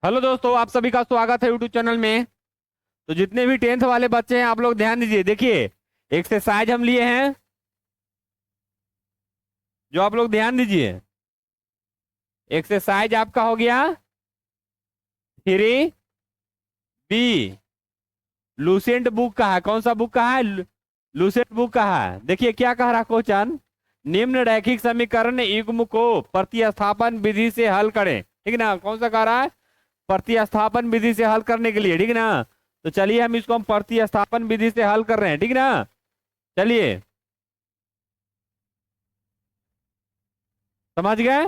Hello दोस्तों, आप सभी का स्वागत है यूट्यूब चैनल में। तो जितने भी टेंथ वाले बच्चे हैं आप लोग ध्यान दीजिए। देखिए, एक्सरसाइज हम लिए हैं, जो आप लोग ध्यान दीजिए। एक्सरसाइज आपका हो गया 3B। लूसेंट बुक का है। कौन सा बुक का है? लूसेंट बुक का है। देखिए क्या कह रहा क्वेश्चन। निम्न रैखिक समीकरण युग्म को प्रतिस्थापन विधि से हल करें। ठीक ना? कौन सा कह रहा है? प्रतिस्थापन विधि से हल करने के लिए। ठीक ना? तो चलिए हम इसको प्रतिस्थापन विधि से हल कर रहे हैं। ठीक ना? चलिए, समझ गए?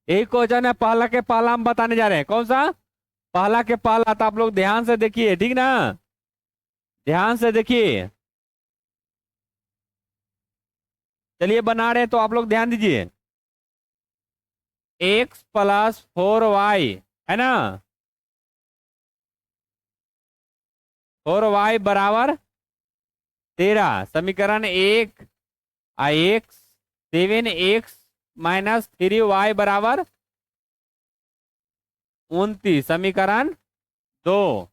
यही क्वेश्चन है, पहला के पहला हम बताने जा रहे हैं। कौन सा? पहला के पहला। तो आप लोग ध्यान से देखिए। ठीक ना? ध्यान से देखिए। चलिए बना रहे हैं, तो आप लोग ध्यान दीजिए। x+4y है ना? 4y बराबर 13। समीकरण एक। x 7x माइनस 3y बराबर 29। समीकरण दो।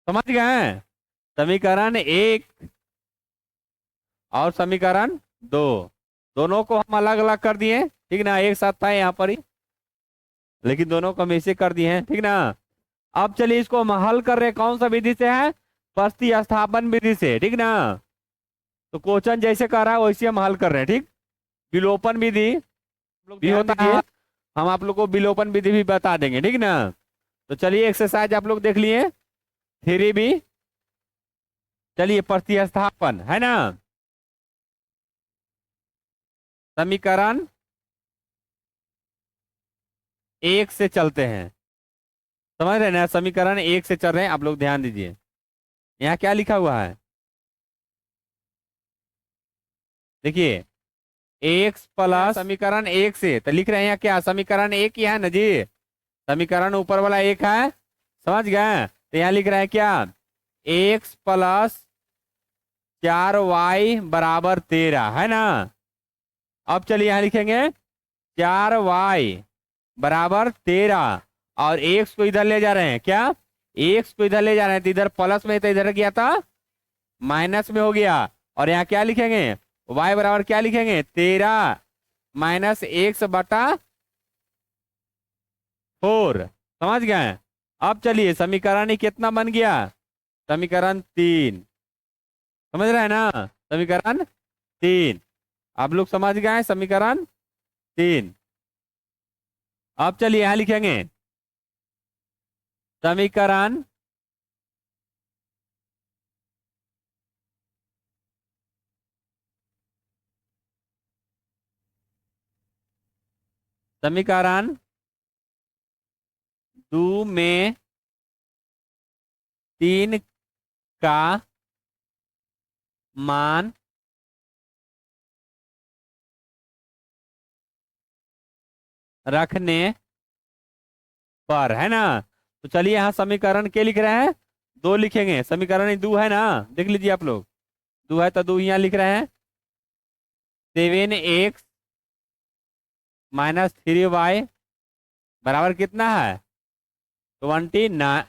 समझ गए? समीकरण एक और समीकरण दो, दोनों को हम अलग अलग कर दिए। ठीक ना? एक साथ था यहाँ पर ही, लेकिन दोनों को हम ऐसे कर दिए हैं। ठीक ना? अब चलिए इसको हम हल कर रहे हैं। कौन सा विधि से है? प्रतिस्थापन विधि से। ठीक ना? तो क्वेश्चन जैसे कर रहा है वैसे हम हल कर रहे हैं। ठीक। विलोपन विधि भी होता है, हम आप लोग को विलोपन विधि भी बता देंगे। ठीक ना? तो चलिए एक्सरसाइज आप लोग देख लिए 3B। चलिए प्रतिस्थापन है ना? समीकरण एक से चलते हैं। समझ रहे हैं ना? समीकरण एक से चल रहे हैं। आप लोग ध्यान दीजिए, यहाँ क्या लिखा हुआ है। देखिए, एक्स प्लस समीकरण एक से तो लिख रहे हैं यहाँ क्या? समीकरण एक ही है ना जी। समीकरण ऊपर वाला एक है। समझ गए? तो यहाँ लिख रहा है क्या? x+4y बराबर 13 है ना? अब चलिए यहाँ लिखेंगे 4y बराबर 13 और x को इधर ले जा रहे हैं। क्या? x को इधर ले जा रहे हैं, तो इधर प्लस में तो इधर गया था माइनस में हो गया। और यहाँ क्या लिखेंगे? y बराबर क्या लिखेंगे? 13 माइनस x/4। समझ गए? अब चलिए समीकरण ही कितना बन गया? समीकरण 3। समझ रहे हैं ना? समीकरण 3। आप लोग समझ गए? समीकरण 3। अब चलिए यहां लिखेंगे समीकरण समीकरण 2 में 3 का मान रखने पर है ना? तो चलिए यहाँ समीकरण के लिख रहे हैं, दो लिखेंगे। समीकरण 2 है ना? देख लीजिए आप लोग, 2 है तो 2 यहाँ लिख रहे हैं। 7x माइनस 3y बराबर कितना है? 29।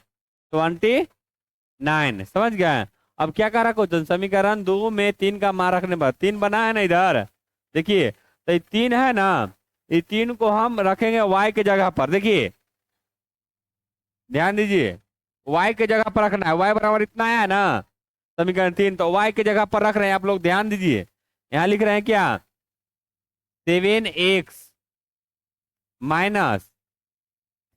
29। समझ गए? अब क्या कह रहा क्वेश्चन? समीकरण 2 में 3 का मान रखने पर 3 बना है ना इधर। देखिए, तो ये 3 है ना, ये 3 को हम रखेंगे y के जगह पर। देखिए ध्यान दीजिए, y के जगह पर रखना है। y बराबर इतना है ना, समीकरण 3, तो y के जगह पर रख रहे हैं। आप लोग ध्यान दीजिए, यहाँ लिख रहे हैं क्या? 7x minus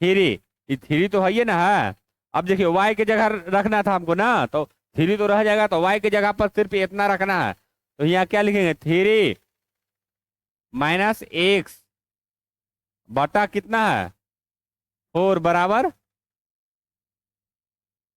3। ये 3 तो है ही ना है। अब देखिए y के जगह रखना था हमको ना, तो 3 तो रह जाएगा, तो y के जगह पर सिर्फ इतना रखना है। तो यहाँ क्या लिखेंगे? 3 माइनस एक्स बटा कितना है? 4 बराबर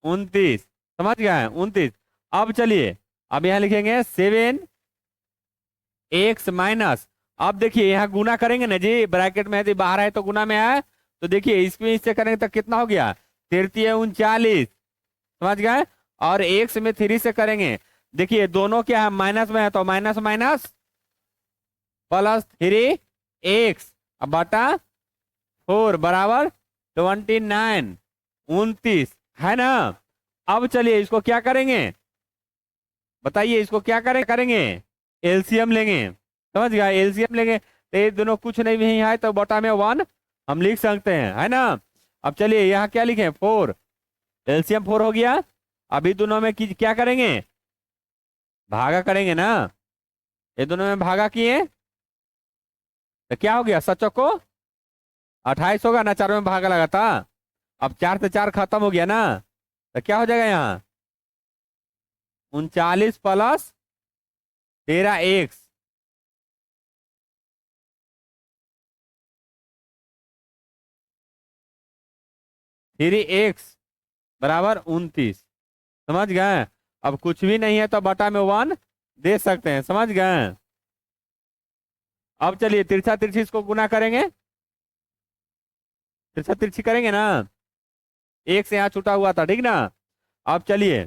29। समझ गए? 29। अब चलिए, अब यहाँ लिखेंगे 7x माइनस। अब देखिए यहाँ गुना करेंगे ना जी, ब्रैकेट में है तो बाहर है तो गुना में है। तो देखिए इसमें इससे करेंगे तो कितना हो गया? 33 39। समझ गए? और एक्स में 3 से करेंगे। देखिए दोनों क्या है? माइनस में है, तो माइनस माइनस प्लस 3x बटा 4 बराबर 29, 29 है ना। अब चलिए इसको क्या करेंगे, बताइए इसको क्या करेंगे, एलसीएम लेंगे। समझ गया, एलसीएम लेंगे तो ये दोनों कुछ नहीं है तो बटा में 1 हम लिख सकते हैं, है ना। अब चलिए यहाँ क्या लिखें, 4, एलसीएम 4 हो गया। अभी दोनों में क्या करेंगे, भागा करेंगे ना। ये दोनों में भागा किए तो क्या हो गया, सचो को 28 होगा ना, चारों में भागा लगा था। अब 4 से 4 खत्म हो गया ना, तो क्या हो जाएगा यहाँ 39 प्लस 13x, थ्री एक्स बराबर 29। समझ गए। अब कुछ भी नहीं है तो बटा में 1 दे सकते हैं, समझ गए। अब चलिए तिरछा तिरछी इसको गुना करेंगे, तिरछा तिरछी करेंगे ना, एक से यहाँ छूटा हुआ था, ठीक ना। अब चलिए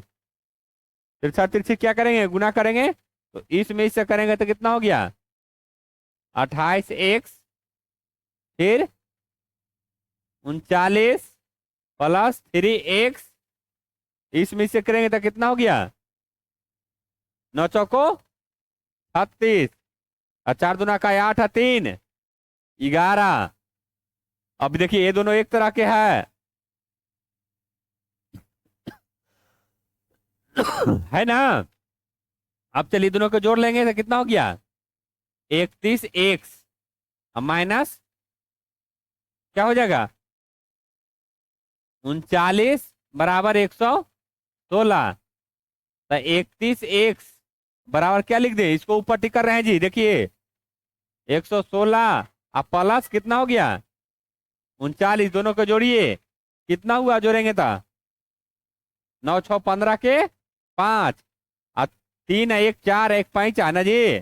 तिरछा तिरछी क्या करेंगे, गुना करेंगे तो इसमें इससे करेंगे तो कितना हो गया 28x, फिर 39 प्लस 3x, इसमें से करेंगे तो कितना हो गया 9 चौको 36, और 4 दूना का 8 है 3, 11। अब देखिए ये दोनों एक तरह के हैं है ना। अब चलिए दोनों को जोड़ लेंगे तो कितना हो गया 31x, अब माइनस क्या हो जाएगा 39 बराबर 116, तो 31x बराबर क्या लिख दे, इसको ऊपर टिक कर रहे हैं जी, देखिए 116 अब प्लस कितना हो गया 39, दोनों को जोड़िए कितना हुआ, जोड़ेंगे तो 9 6 15 के 5, और 3 1 4 1 5 है ना जी,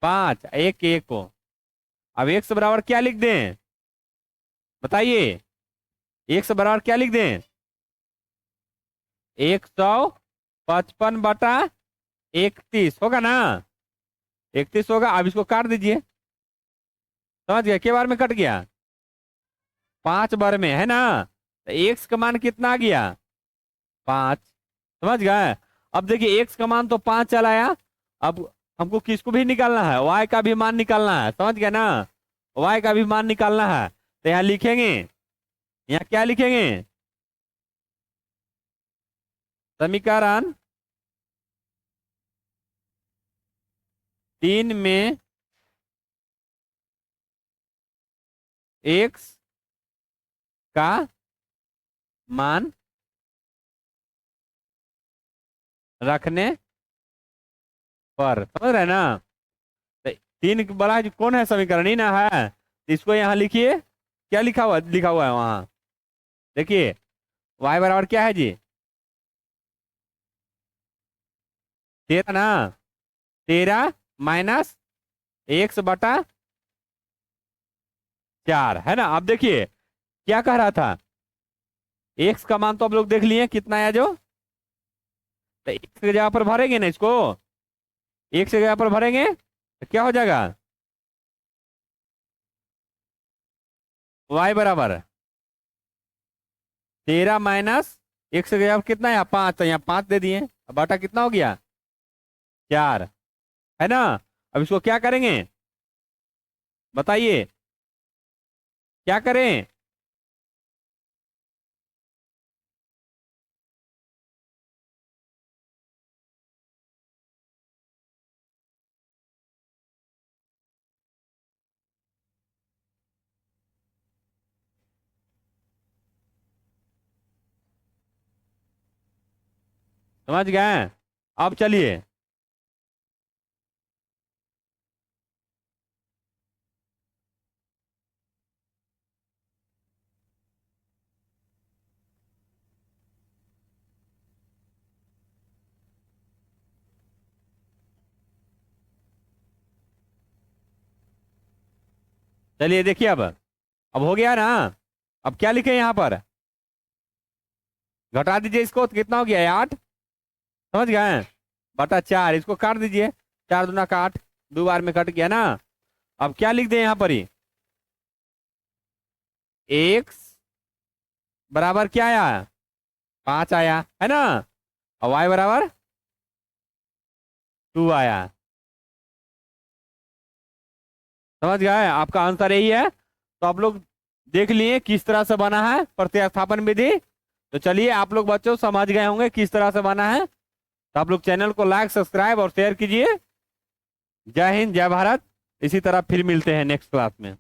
5 1 1 को। अब x बराबर क्या लिख दें, बताइए x बराबर क्या लिख दें 155 बटा 31 होगा ना, 31 होगा। अब इसको काट दीजिए, समझ गया, के बार में कट गया 5 बार में, है ना। तो x का मान कितना आ गया 5, समझ गए। अब देखिए x का मान तो 5 चला आया, अब हमको किसको भी निकालना है, y का भी मान निकालना है, समझ गया ना, y का भी मान निकालना है। तो यहाँ लिखेंगे, यहाँ क्या लिखेंगे, समीकरण 3 में x का मान रखने पर, समझ रहे हैं ना। तो 3 बड़ा कौन है, समीकरण ही ना है, तो इसको यहाँ लिखिए, क्या लिखा हुआ है वहां, देखिए y बराबर क्या है जी 13 ना, 13 माइनस x बटा 4, है ना। अब देखिए क्या कह रहा था, x का मान तो आप लोग देख लिए कितना है जो, तो x की जगह पर भरेंगे ना इसको, x की जगह पर भरेंगे तो क्या हो जाएगा y बराबर 13 माइनस x की जगह पर कितना है 5, तो यहाँ 5 दे दिए, अब बटा कितना हो गया 4, है ना। अब इसको क्या करेंगे, बताइए क्या करें, समझ गए। अब चलिए चलिए देखिए अब हो गया ना। अब क्या लिखे यहाँ पर, घटा दीजिए इसको तो कितना हो गया 8, समझ गए, बटा 4, इसको काट दीजिए, 4 दूना का 8, 2 बार में कट गया ना। अब क्या लिख दें यहाँ पर ही x बराबर क्या आया, 5 आया है ना, और y बराबर 2 आया। समझ गए, आपका आंसर यही है। तो आप लोग देख लिए किस तरह से बना है प्रतिस्थापन विधि। तो चलिए आप लोग बच्चों समझ गए होंगे किस तरह से बना है। तो आप लोग चैनल को लाइक सब्सक्राइब और शेयर कीजिए। जय हिंद जय भारत। इसी तरह फिर मिलते हैं नेक्स्ट क्लास में।